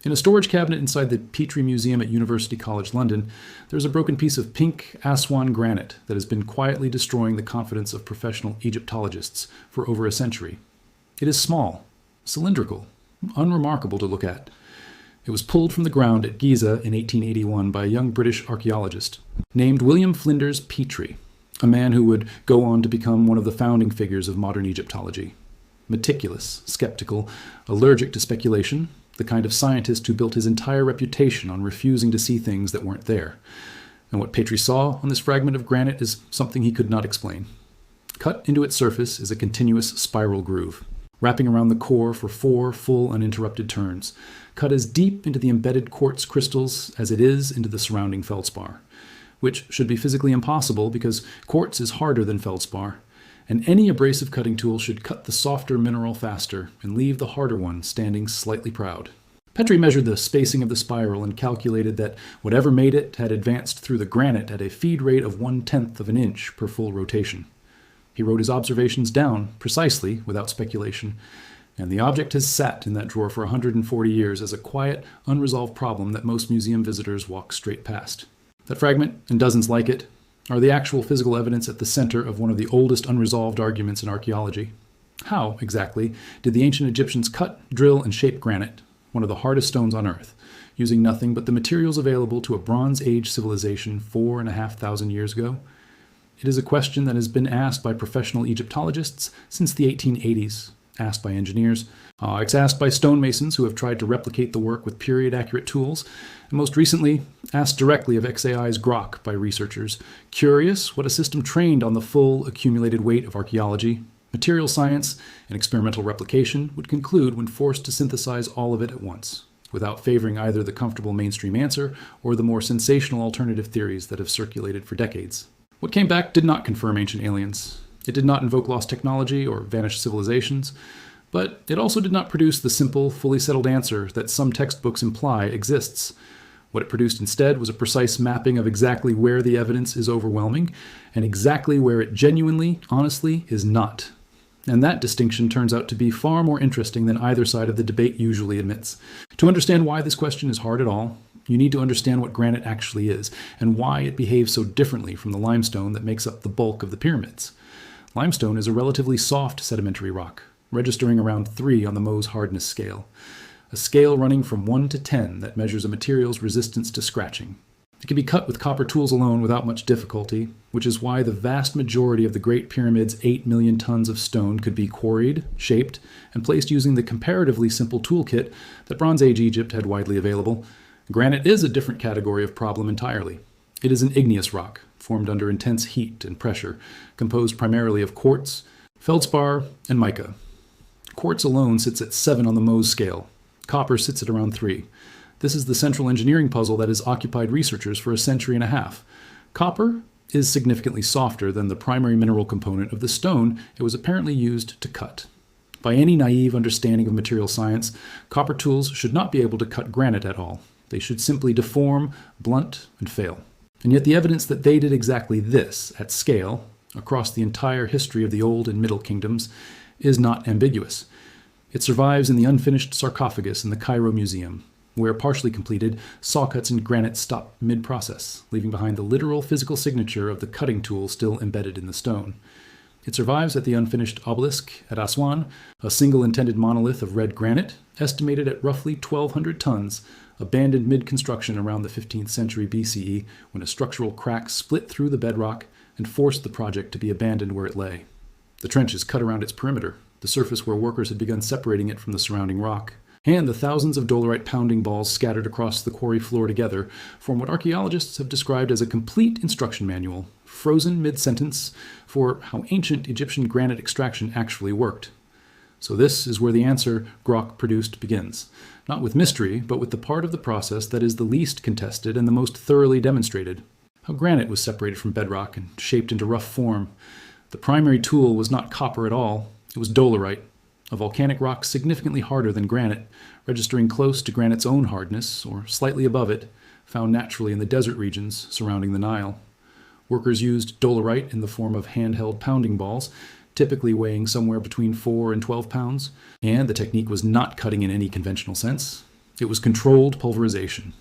In a storage cabinet inside the Petrie Museum at University College London, there's a broken piece of pink Aswan granite that has been quietly destroying the confidence of professional Egyptologists for over a century. It is small, cylindrical, unremarkable to look at. It was pulled from the ground at Giza in 1881 by a young British archaeologist named William Flinders Petrie, a man who would go on to become one of the founding figures of modern Egyptology. Meticulous, skeptical, allergic to speculation, the kind of scientist who built his entire reputation on refusing to see things that weren't there. And what Petrie saw on this fragment of granite is something he could not explain. Cut into its surface is a continuous spiral groove, wrapping around the core for 4 full uninterrupted turns, cut as deep into the embedded quartz crystals as it is into the surrounding feldspar, which should be physically impossible because quartz is harder than feldspar, and any abrasive cutting tool should cut the softer mineral faster and leave the harder one standing slightly proud. Petrie measured the spacing of the spiral and calculated that whatever made it had advanced through the granite at a feed rate of 1/10 of an inch per full rotation. He wrote his observations down precisely, without speculation, and the object has sat in that drawer for 140 years as a quiet, unresolved problem that most museum visitors walk straight past. That fragment, and dozens like it, are the actual physical evidence at the center of one of the oldest unresolved arguments in archaeology. How, exactly, did the ancient Egyptians cut, drill, and shape granite, one of the hardest stones on Earth, using nothing but the materials available to a Bronze Age civilization 4,500 years ago? It is a question that has been asked by professional Egyptologists since the 1880s, asked by engineers, it's asked by stonemasons who have tried to replicate the work with period-accurate tools, and most recently, asked directly of XAI's Grok by researchers, curious what a system trained on the full accumulated weight of archaeology, material science, and experimental replication would conclude when forced to synthesize all of it at once, without favoring either the comfortable mainstream answer or the more sensational alternative theories that have circulated for decades. What came back did not confirm ancient aliens. It did not invoke lost technology or vanished civilizations, but it also did not produce the simple, fully settled answer that some textbooks imply exists. What it produced instead was a precise mapping of exactly where the evidence is overwhelming and exactly where it genuinely, honestly, is not. And that distinction turns out to be far more interesting than either side of the debate usually admits. To understand why this question is hard at all, you need to understand what granite actually is and why it behaves so differently from the limestone that makes up the bulk of the pyramids. Limestone is a relatively soft sedimentary rock, registering around 3 on the Mohs hardness scale, a scale running from 1 to 10 that measures a material's resistance to scratching. It can be cut with copper tools alone without much difficulty, which is why the vast majority of the Great Pyramid's 8 million tons of stone could be quarried, shaped, and placed using the comparatively simple toolkit that Bronze Age Egypt had widely available. Granite is a different category of problem entirely. It is an igneous rock, formed under intense heat and pressure, composed primarily of quartz, feldspar, and mica. Quartz alone sits at 7 on the Mohs scale. Copper sits at around 3. This is the central engineering puzzle that has occupied researchers for a century and a half. Copper is significantly softer than the primary mineral component of the stone it was apparently used to cut. By any naive understanding of material science, copper tools should not be able to cut granite at all. They should simply deform, blunt, and fail. And yet the evidence that they did exactly this, at scale, across the entire history of the Old and Middle Kingdoms, is not ambiguous. It survives in the unfinished sarcophagus in the Cairo Museum, where partially completed, saw cuts in granite stop mid-process, leaving behind the literal physical signature of the cutting tool still embedded in the stone. It survives at the unfinished obelisk at Aswan, a single intended monolith of red granite, estimated at roughly 1,200 tons, abandoned mid-construction around the 15th century BCE when a structural crack split through the bedrock and forced the project to be abandoned where it lay. The trench is cut around its perimeter, the surface where workers had begun separating it from the surrounding rock. And the thousands of dolerite pounding balls scattered across the quarry floor together form what archaeologists have described as a complete instruction manual, frozen mid-sentence, for how ancient Egyptian granite extraction actually worked. So this is where the answer Grok produced begins, not with mystery, but with the part of the process that is the least contested and the most thoroughly demonstrated. How granite was separated from bedrock and shaped into rough form. The primary tool was not copper at all, it was dolerite, a volcanic rock significantly harder than granite, registering close to granite's own hardness, or slightly above it, found naturally in the desert regions surrounding the Nile. Workers used dolerite in the form of handheld pounding balls, typically weighing somewhere between 4 and 12 pounds, and the technique was not cutting in any conventional sense. It was controlled pulverization.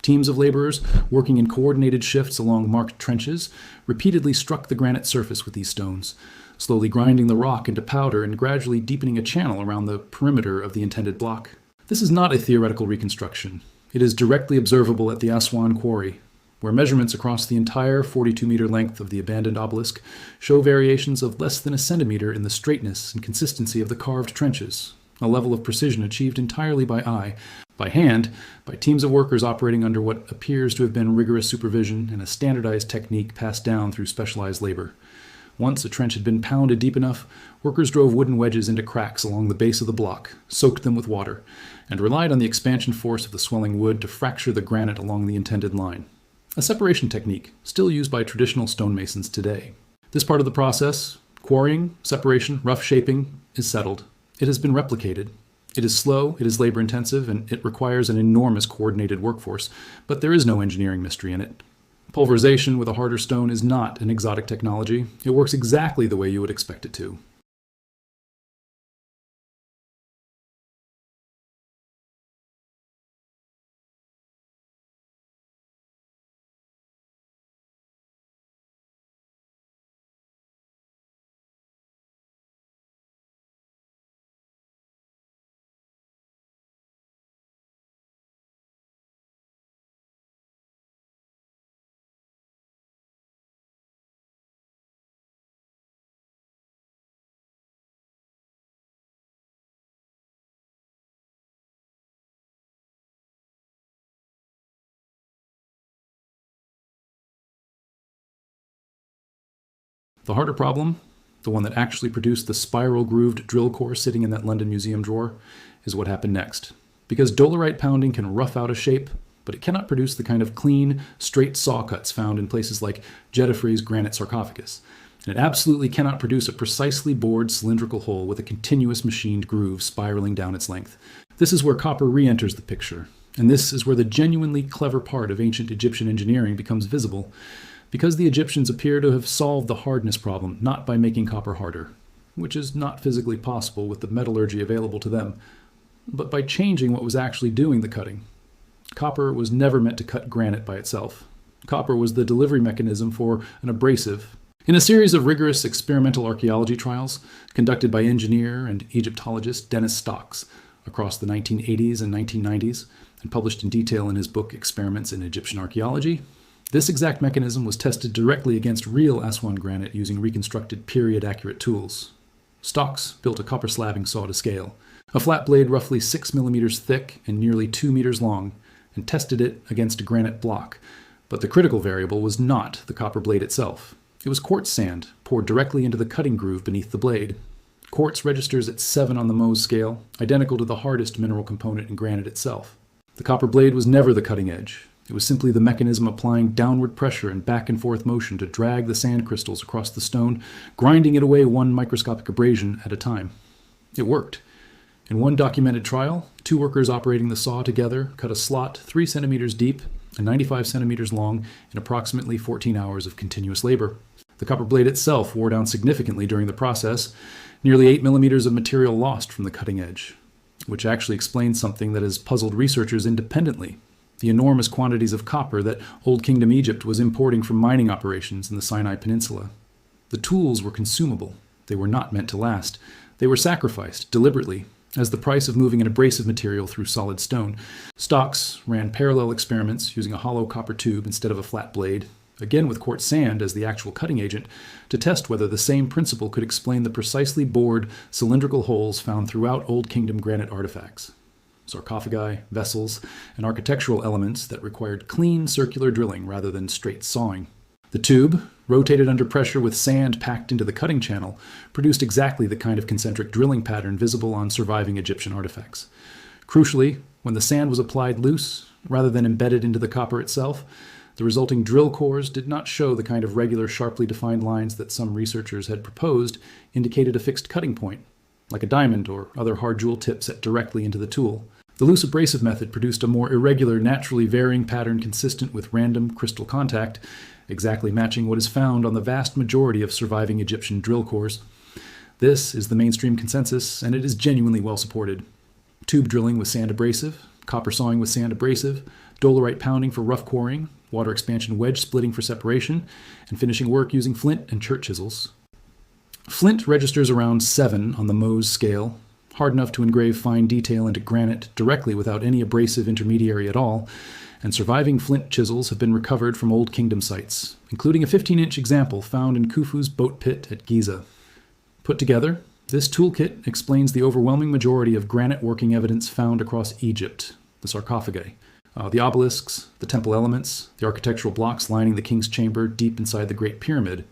Teams of laborers, working in coordinated shifts along marked trenches, repeatedly struck the granite surface with these stones, slowly grinding the rock into powder and gradually deepening a channel around the perimeter of the intended block. This is not a theoretical reconstruction. It is directly observable at the Aswan quarry, where measurements across the entire 42-meter length of the abandoned obelisk show variations of less than a centimeter in the straightness and consistency of the carved trenches, a level of precision achieved entirely by eye, by hand, by teams of workers operating under what appears to have been rigorous supervision and a standardized technique passed down through specialized labor. Once a trench had been pounded deep enough, workers drove wooden wedges into cracks along the base of the block, soaked them with water, and relied on the expansion force of the swelling wood to fracture the granite along the intended line. A separation technique still used by traditional stonemasons today. This part of the process, quarrying, separation, rough shaping, is settled. It has been replicated. It is slow, it is labor-intensive, and it requires an enormous coordinated workforce, but there is no engineering mystery in it. Pulverization with a harder stone is not an exotic technology. It works exactly the way you would expect it to. The harder problem, the one that actually produced the spiral-grooved drill core sitting in that London Museum drawer, is what happened next. Because dolerite pounding can rough out a shape, but it cannot produce the kind of clean, straight saw cuts found in places like Jedefre's granite sarcophagus. And it absolutely cannot produce a precisely bored cylindrical hole with a continuous machined groove spiraling down its length. This is where copper re-enters the picture, and this is where the genuinely clever part of ancient Egyptian engineering becomes visible, because the Egyptians appear to have solved the hardness problem not by making copper harder, which is not physically possible with the metallurgy available to them, but by changing what was actually doing the cutting. Copper was never meant to cut granite by itself. Copper was the delivery mechanism for an abrasive. In a series of rigorous experimental archaeology trials conducted by engineer and Egyptologist Dennis Stocks across the 1980s and 1990s, and published in detail in his book Experiments in Egyptian Archaeology, this exact mechanism was tested directly against real Aswan granite using reconstructed period-accurate tools. Stocks built a copper slabbing saw to scale, a flat blade roughly 6 millimeters thick and nearly 2 meters long, and tested it against a granite block. But the critical variable was not the copper blade itself. It was quartz sand poured directly into the cutting groove beneath the blade. Quartz registers at 7 on the Mohs scale, identical to the hardest mineral component in granite itself. The copper blade was never the cutting edge. It was simply the mechanism applying downward pressure and back and forth motion to drag the sand crystals across the stone, grinding it away one microscopic abrasion at a time. It worked. In one documented trial, 2 workers operating the saw together cut a slot 3 centimeters deep and 95 centimeters long in approximately 14 hours of continuous labor. The copper blade itself wore down significantly during the process, nearly 8 millimeters of material lost from the cutting edge, which actually explains something that has puzzled researchers independently: the enormous quantities of copper that Old Kingdom Egypt was importing from mining operations in the Sinai Peninsula. The tools were consumable. They were not meant to last. They were sacrificed, deliberately, as the price of moving an abrasive material through solid stone. Stocks ran parallel experiments using a hollow copper tube instead of a flat blade, again with quartz sand as the actual cutting agent, to test whether the same principle could explain the precisely bored cylindrical holes found throughout Old Kingdom granite artifacts. Sarcophagi, vessels, and architectural elements that required clean circular drilling rather than straight sawing. The tube, rotated under pressure with sand packed into the cutting channel, produced exactly the kind of concentric drilling pattern visible on surviving Egyptian artifacts. Crucially, when the sand was applied loose, rather than embedded into the copper itself, the resulting drill cores did not show the kind of regular, sharply defined lines that some researchers had proposed indicated a fixed cutting point, like a diamond or other hard jewel tip set directly into the tool. The loose abrasive method produced a more irregular, naturally varying pattern consistent with random crystal contact, exactly matching what is found on the vast majority of surviving Egyptian drill cores. This is the mainstream consensus, and it is genuinely well supported. Tube drilling with sand abrasive, copper sawing with sand abrasive, dolerite pounding for rough quarrying, water expansion wedge splitting for separation, and finishing work using flint and chert chisels. Flint registers around 7 on the Mohs scale, hard enough to engrave fine detail into granite directly without any abrasive intermediary at all, and surviving flint chisels have been recovered from Old Kingdom sites, including a 15-inch example found in Khufu's boat pit at Giza. Put together, this toolkit explains the overwhelming majority of granite working evidence found across Egypt, the sarcophagi, the obelisks, the temple elements, the architectural blocks lining the king's chamber deep inside the Great Pyramid.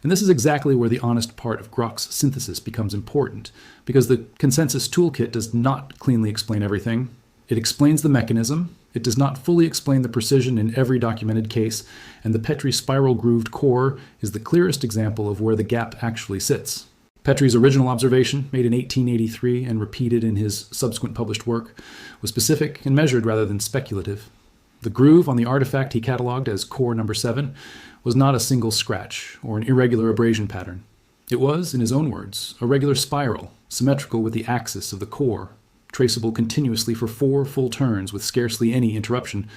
And this is exactly where the honest part of Grok's synthesis becomes important, because the consensus toolkit does not cleanly explain everything. It explains the mechanism, it does not fully explain the precision in every documented case, and the Petrie spiral-grooved core is the clearest example of where the gap actually sits. Petrie's original observation, made in 1883 and repeated in his subsequent published work, was specific and measured rather than speculative. The groove on the artifact he catalogued as core number 7 was not a single scratch or an irregular abrasion pattern. It was, in his own words, a regular spiral, symmetrical with the axis of the core, traceable continuously for 4 full turns with scarcely any interruption,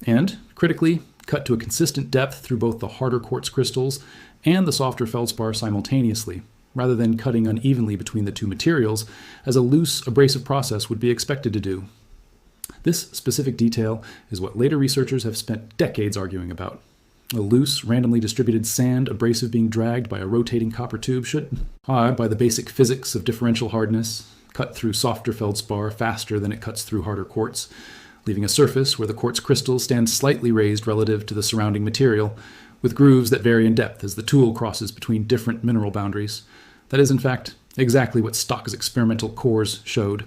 and, critically, cut to a consistent depth through both the harder quartz crystals and the softer feldspar simultaneously, rather than cutting unevenly between the two materials, as a loose abrasive process would be expected to do. This specific detail is what later researchers have spent decades arguing about. A loose, randomly distributed sand abrasive being dragged by a rotating copper tube should, by the basic physics of differential hardness, cut through softer feldspar faster than it cuts through harder quartz, leaving a surface where the quartz crystals stand slightly raised relative to the surrounding material, with grooves that vary in depth as the tool crosses between different mineral boundaries. That is, in fact, exactly what Stock's experimental cores showed,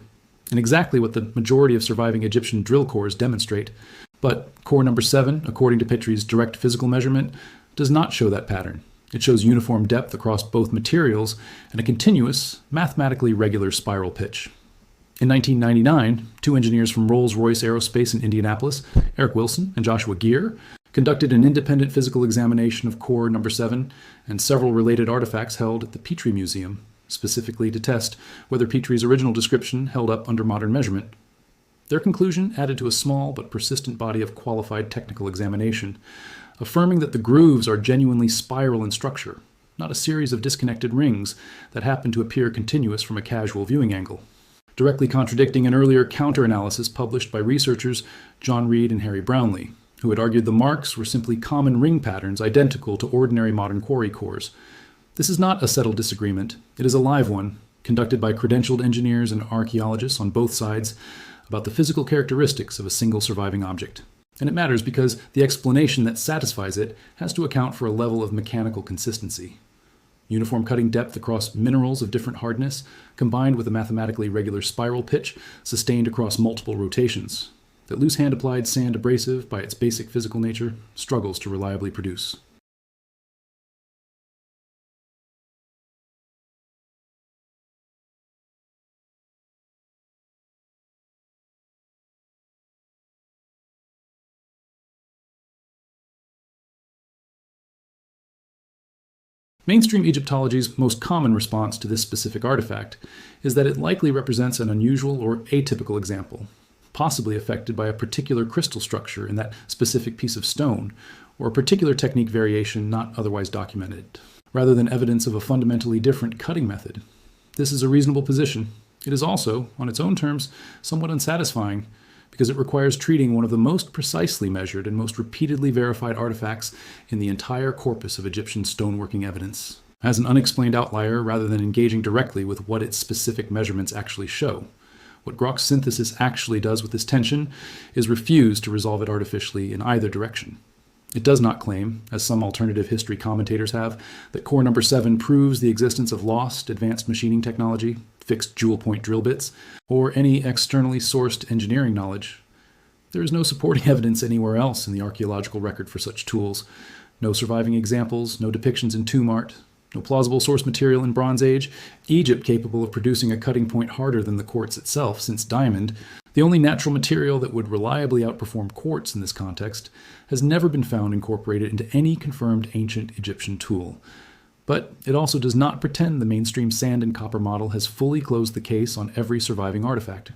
and exactly what the majority of surviving Egyptian drill cores demonstrate. But core number 7, according to Petrie's direct physical measurement, does not show that pattern. It shows uniform depth across both materials and a continuous, mathematically regular spiral pitch. In 1999, 2 engineers from Rolls-Royce Aerospace in Indianapolis, Eric Wilson and Joshua Gear, conducted an independent physical examination of core number 7 and several related artifacts held at the Petrie Museum, specifically to test whether Petrie's original description held up under modern measurement. Their conclusion added to a small but persistent body of qualified technical examination, affirming that the grooves are genuinely spiral in structure, not a series of disconnected rings that happen to appear continuous from a casual viewing angle, directly contradicting an earlier counter-analysis published by researchers John Reed and Harry Brownlee, who had argued the marks were simply common ring patterns identical to ordinary modern quarry cores. This is not a settled disagreement. It is a live one, conducted by credentialed engineers and archaeologists on both sides, about the physical characteristics of a single surviving object. And it matters because the explanation that satisfies it has to account for a level of mechanical consistency. Uniform cutting depth across minerals of different hardness, combined with a mathematically regular spiral pitch sustained across multiple rotations, that loose hand-applied sand abrasive, by its basic physical nature, struggles to reliably produce. Mainstream Egyptology's most common response to this specific artifact is that it likely represents an unusual or atypical example, possibly affected by a particular crystal structure in that specific piece of stone, or a particular technique variation not otherwise documented, rather than evidence of a fundamentally different cutting method. This is a reasonable position. It is also, on its own terms, somewhat unsatisfying, because it requires treating one of the most precisely measured and most repeatedly verified artifacts in the entire corpus of Egyptian stoneworking evidence as an unexplained outlier rather than engaging directly with what its specific measurements actually show. What Grok's synthesis actually does with this tension is refuse to resolve it artificially in either direction. It does not claim, as some alternative history commentators have, that core number 7 proves the existence of lost advanced machining technology, fixed jewel-point drill bits, or any externally sourced engineering knowledge. There is no supporting evidence anywhere else in the archaeological record for such tools. No surviving examples, no depictions in tomb art, no plausible source material in Bronze Age, Egypt capable of producing a cutting point harder than the quartz itself, since diamond, the only natural material that would reliably outperform quartz in this context, has never been found incorporated into any confirmed ancient Egyptian tool. But it also does not pretend the mainstream sand and copper model has fully closed the case on every surviving artifact.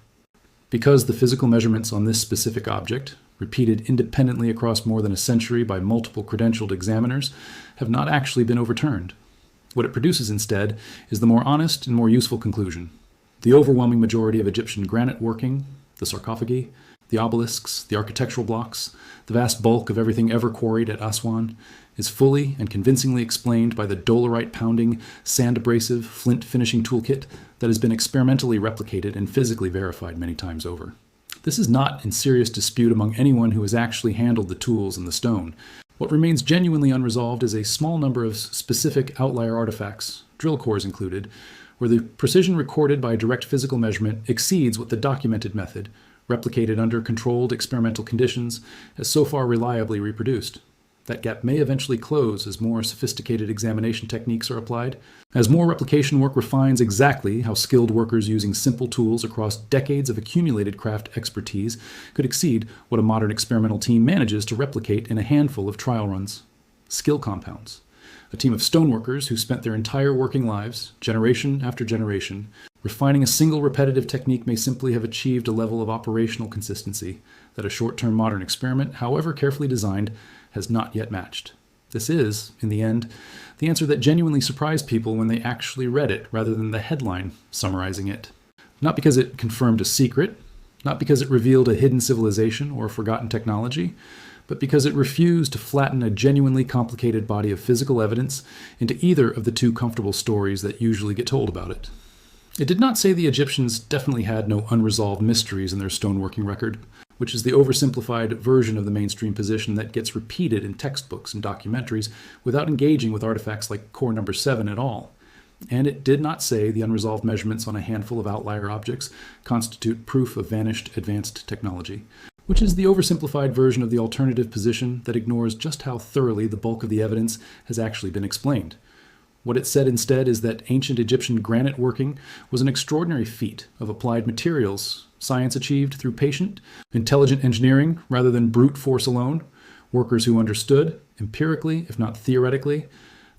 Because the physical measurements on this specific object, repeated independently across more than a century by multiple credentialed examiners, have not actually been overturned. What it produces instead is the more honest and more useful conclusion. The overwhelming majority of Egyptian granite working, the sarcophagi, the obelisks, the architectural blocks, the vast bulk of everything ever quarried at Aswan, is fully and convincingly explained by the dolerite pounding, sand abrasive, flint finishing toolkit that has been experimentally replicated and physically verified many times over. This is not in serious dispute among anyone who has actually handled the tools and the stone. What remains genuinely unresolved is a small number of specific outlier artifacts, drill cores included, where the precision recorded by direct physical measurement exceeds what the documented method, replicated under controlled experimental conditions, has so far reliably reproduced. That gap may eventually close as more sophisticated examination techniques are applied, as more replication work refines exactly how skilled workers using simple tools across decades of accumulated craft expertise could exceed what a modern experimental team manages to replicate in a handful of trial runs. Skill compounds. A team of stoneworkers who spent their entire working lives, generation after generation, refining a single repetitive technique may simply have achieved a level of operational consistency that a short-term modern experiment, however carefully designed, has not yet matched. This is, in the end, the answer that genuinely surprised people when they actually read it rather than the headline summarizing it. Not because it confirmed a secret, not because it revealed a hidden civilization or a forgotten technology, but because it refused to flatten a genuinely complicated body of physical evidence into either of the two comfortable stories that usually get told about it. It did not say the Egyptians definitely had no unresolved mysteries in their stoneworking record, which is the oversimplified version of the mainstream position that gets repeated in textbooks and documentaries without engaging with artifacts like core number 7 at all. And it did not say the unresolved measurements on a handful of outlier objects constitute proof of vanished advanced technology, which is the oversimplified version of the alternative position that ignores just how thoroughly the bulk of the evidence has actually been explained. What it said instead is that ancient Egyptian granite working was an extraordinary feat of applied materials, science achieved through patient, intelligent engineering rather than brute force alone, workers who understood, empirically if not theoretically,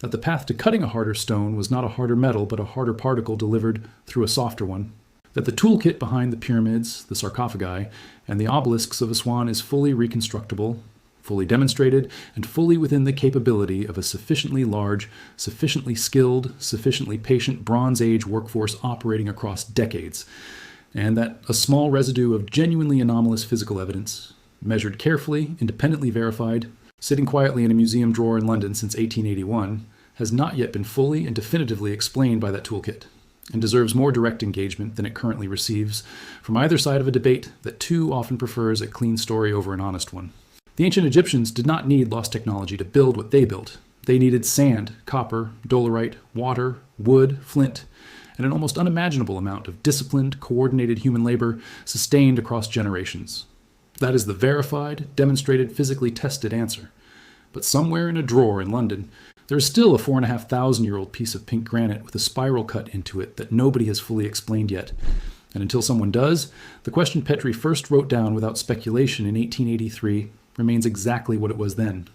that the path to cutting a harder stone was not a harder metal but a harder particle delivered through a softer one, that the toolkit behind the pyramids, the sarcophagi, and the obelisks of Aswan is fully reconstructible, fully demonstrated, and fully within the capability of a sufficiently large, sufficiently skilled, sufficiently patient Bronze Age workforce operating across decades, and that a small residue of genuinely anomalous physical evidence, measured carefully, independently verified, sitting quietly in a museum drawer in London since 1881, has not yet been fully and definitively explained by that toolkit, and deserves more direct engagement than it currently receives from either side of a debate that too often prefers a clean story over an honest one. The ancient Egyptians did not need lost technology to build what they built. They needed sand, copper, dolerite, water, wood, flint, and an almost unimaginable amount of disciplined, coordinated human labor sustained across generations. That is the verified, demonstrated, physically tested answer. But somewhere in a drawer in London, there is still a 4,500-year-old piece of pink granite with a spiral cut into it that nobody has fully explained yet. And until someone does, the question Petrie first wrote down without speculation in 1883 remains exactly what it was then.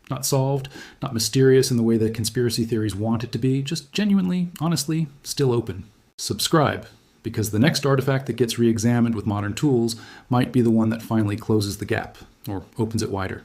Not solved, not mysterious in the way that conspiracy theories want it to be, just genuinely, honestly, still open. Subscribe, because the next artifact that gets re-examined with modern tools might be the one that finally closes the gap, or opens it wider.